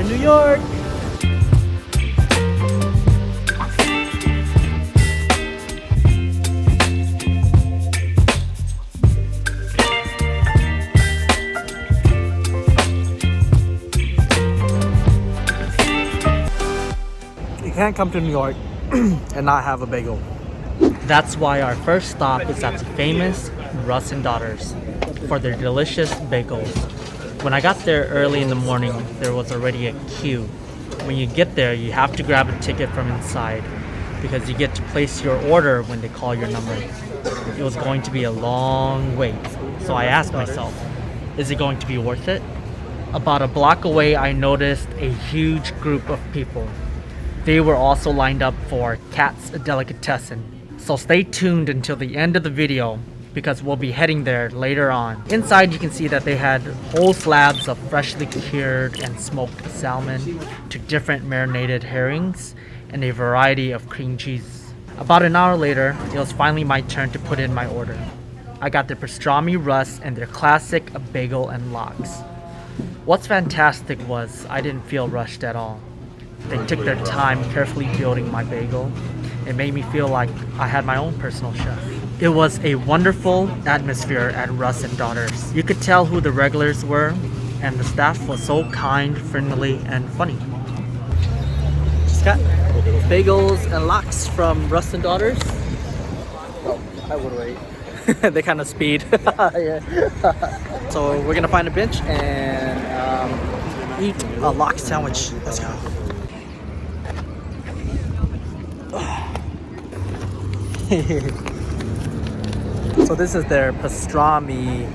New York. You can't come to New York and not have a bagel. That's why our first stop is at the famous Russ Daughters for their delicious bagels. When I got there early in the morning, there was already a queue. When you get there, you have to grab a ticket from inside because you get to place your order when they call your number. It was going to be a long wait, so I asked myself, is it going to be worth it? About a block away, I noticed a huge group of people. They were also lined up for Katz Delicatessen. So stay tuned until the end of the video because we'll be heading there later on. Inside you can see that they had whole slabs of freshly cured and smoked salmon to different marinated herrings and a variety of cream cheese. About an hour later, it was finally my turn to put in my order. I got the pastrami Russ and their classic bagel and lox. What's fantastic was I didn't feel rushed at all. They took their time carefully building my bagel. It made me feel like I had my own personal chef. It was a wonderful atmosphere at Russ & Daughters. You could tell who the regulars were, and the staff was so kind, friendly, and funny. Just got bagels and lox from Russ & Daughters. Oh, I would wait. They kind of speed. Yeah. So we're gonna find a bench and eat a lox sandwich. Let's go. So this is their pastrami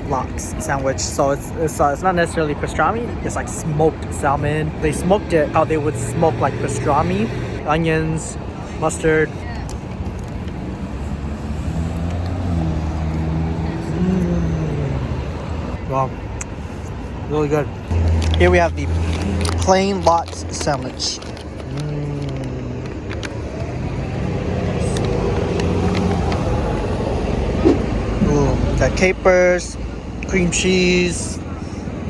lox sandwich. So it's not necessarily pastrami, it's like smoked salmon. They smoked it how they would smoke like pastrami, onions, mustard. Wow, really good. Here we have the plain lox sandwich. Got capers, cream cheese,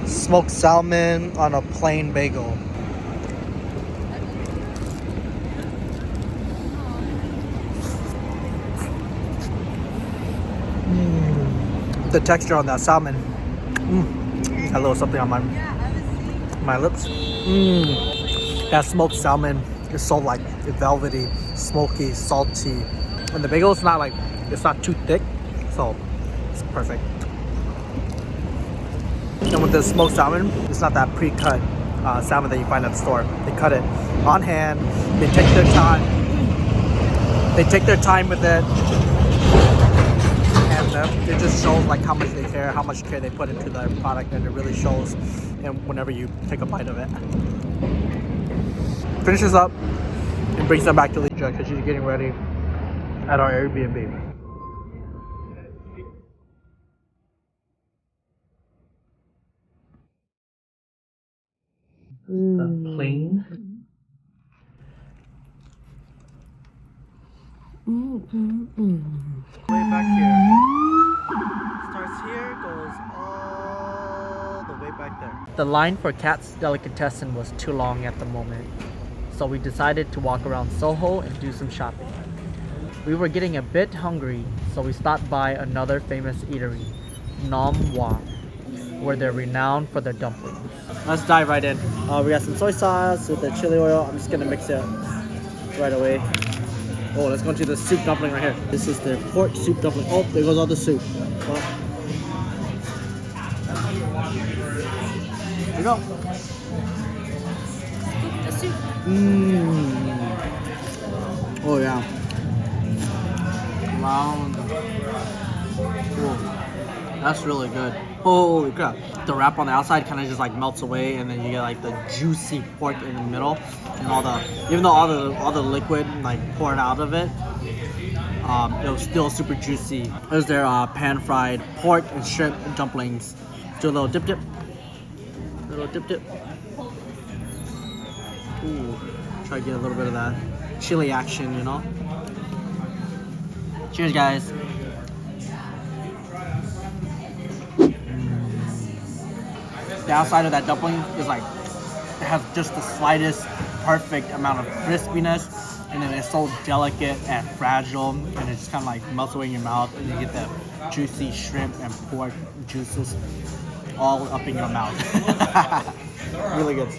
smoked salmon on a plain bagel. The texture on that salmon. Got a little something on my lips. That smoked salmon is so like velvety, smoky, salty. And the bagel is not it's not too thick, so it's perfect. And with the smoked salmon, it's not that pre-cut salmon that you find at the store. They cut it on hand. They take their time. They take their time with it, and it just shows like how much they care, how much care they put into their product, and it really shows. And whenever you take a bite of it, finishes up and brings them back to Leisha because she's getting ready at our Airbnb. The plain. Way back here. Starts here, goes all the way back there. The line for Katz Delicatessen was too long at the moment, so we decided to walk around Soho and do some shopping. We were getting a bit hungry, so we stopped by another famous eatery, Nom Wah, where they're renowned for their dumplings. Let's dive right in. We got some soy sauce with the chili oil. I'm just gonna mix it right away. Oh, let's go into the soup dumpling right here. This is their pork soup dumpling. Oh, there goes all the soup. Well, here we go. The soup. Oh yeah. Wow. Cool. That's really good. Holy crap. The wrap on the outside kind of just like melts away, and then you get like the juicy pork in the middle, and even though all the liquid like poured out of it, it was still super juicy. There's their pan fried pork and shrimp dumplings. Do a little dip. Ooh, try to get a little bit of that chili action, you know. Cheers, guys. The outside of that dumpling is like It has just the slightest perfect amount of crispiness, and then it's so delicate and fragile, and it just kind of like melts away in your mouth, and you get the juicy shrimp and pork juices all up in your mouth. Really good.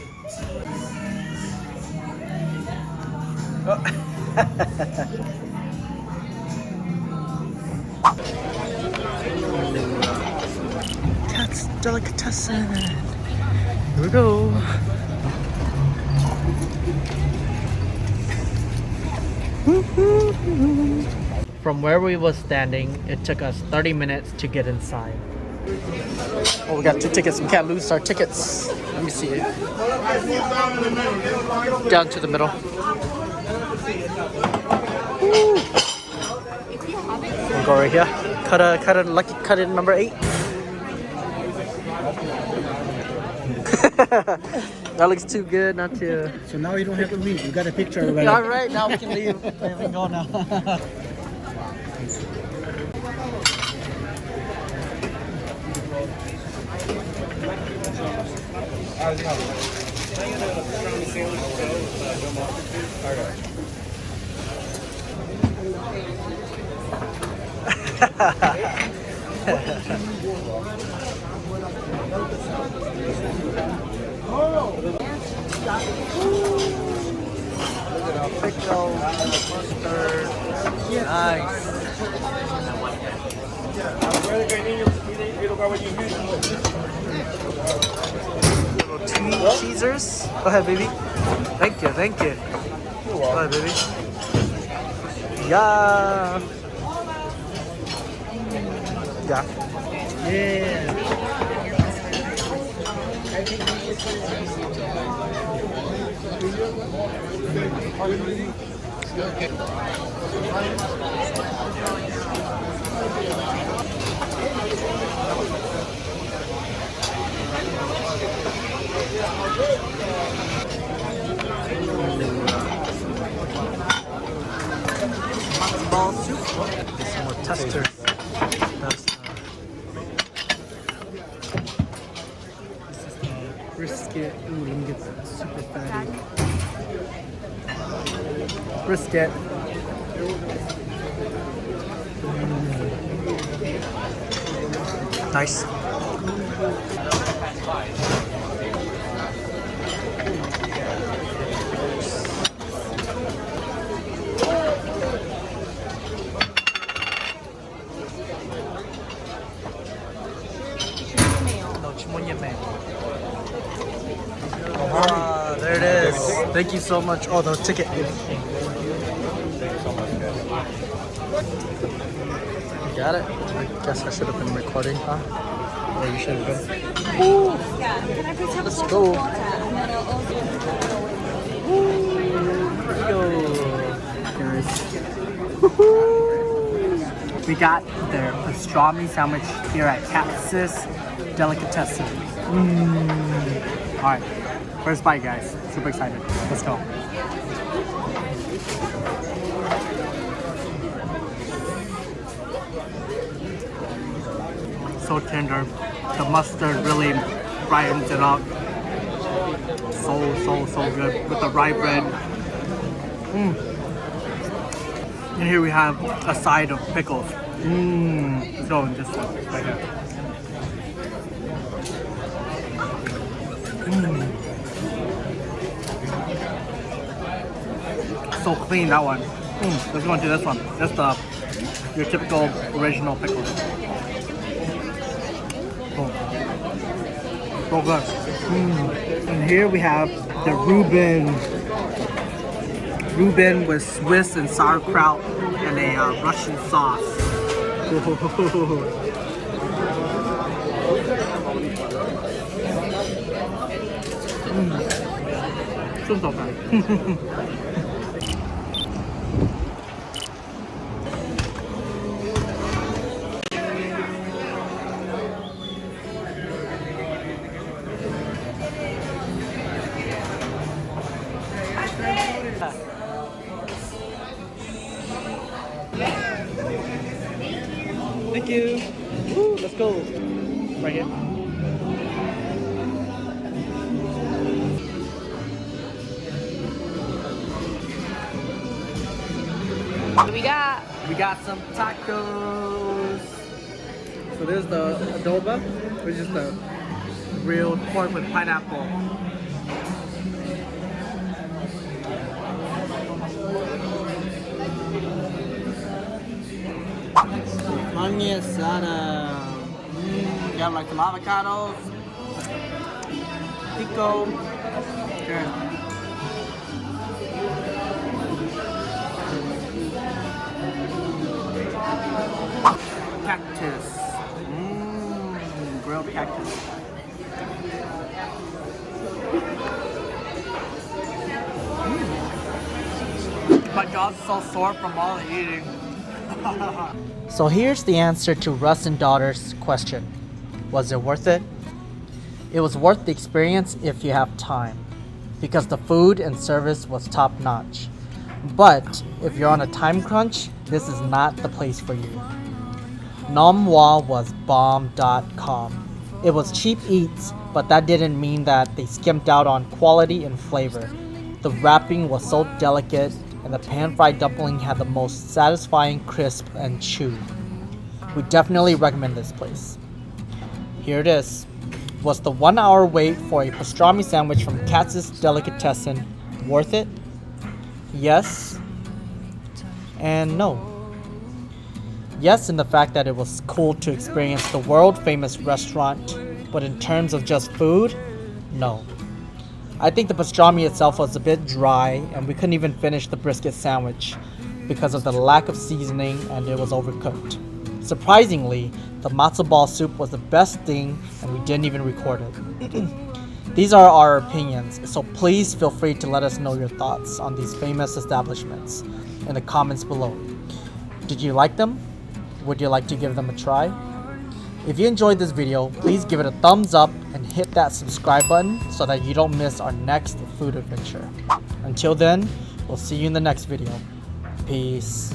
Katz Delicatessen. Here we go. From where we was standing, it took us 30 minutes to get inside. Oh, we got 2 tickets. We can't lose our tickets. Let me see it. Down to the middle. Woo. We'll go right here. Lucky cut in number 8. That looks too good not to. So now you don't have to leave. You got a picture already. All right, now we can leave. We can go now. Pickle, mustard, nice. Little cheesers. Go ahead, baby. Thank you. Go ahead, baby. Yeah. Ball soup. Get some more testers. That's this is the brisket. Ooh, let me get that super fatty. Brisket. Nice. There it is. Thank you so much. Oh, the ticket. Got it. I guess I should have been recording, huh? Or you should have been. Woo. Let's go. Here we go. Guys. We got their pastrami sandwich here at Katz's Delicatessen. Alright, first bite, guys. Super excited. Let's go. So tender. The mustard really brightens it up. So good with the rye bread. And here we have a side of pickles. Let's go in this one right here. So clean, that one. Let's go into this one. That's your typical original pickles. So good. And here we have the Reuben with Swiss and sauerkraut and a Russian sauce. So good. Thank you. Woo, let's go. Right here. got some tacos. So there's the adobo, which is the Grilled pork with pineapple. carne asada. You got like some avocados, pico. Okay. Cactus. Grilled cactus. My jaw's so sore from all the eating. So here's the answer to Russ and Daughters' question. Was it worth it? It was worth the experience if you have time, because the food and service was top notch. But if you're on a time crunch, this is not the place for you. Nom Wah was bomb.com. It was cheap eats, but that didn't mean that they skimped out on quality and flavor. The wrapping was so delicate, and the pan-fried dumpling had the most satisfying crisp and chew. We definitely recommend this place. Here it is. Was the 1 hour wait for a pastrami sandwich from Katz's Delicatessen worth it? Yes and no. Yes, in the fact that it was cool to experience the world-famous restaurant, but in terms of just food, no. I think the pastrami itself was a bit dry, and we couldn't even finish the brisket sandwich because of the lack of seasoning and it was overcooked. Surprisingly, the matzo ball soup was the best thing, and we didn't even record it. These are our opinions, so please feel free to let us know your thoughts on these famous establishments in the comments below. Did you like them? Would you like to give them a try? If you enjoyed this video, please give it a thumbs up and hit that subscribe button so that you don't miss our next food adventure. Until then, we'll see you in the next video. Peace.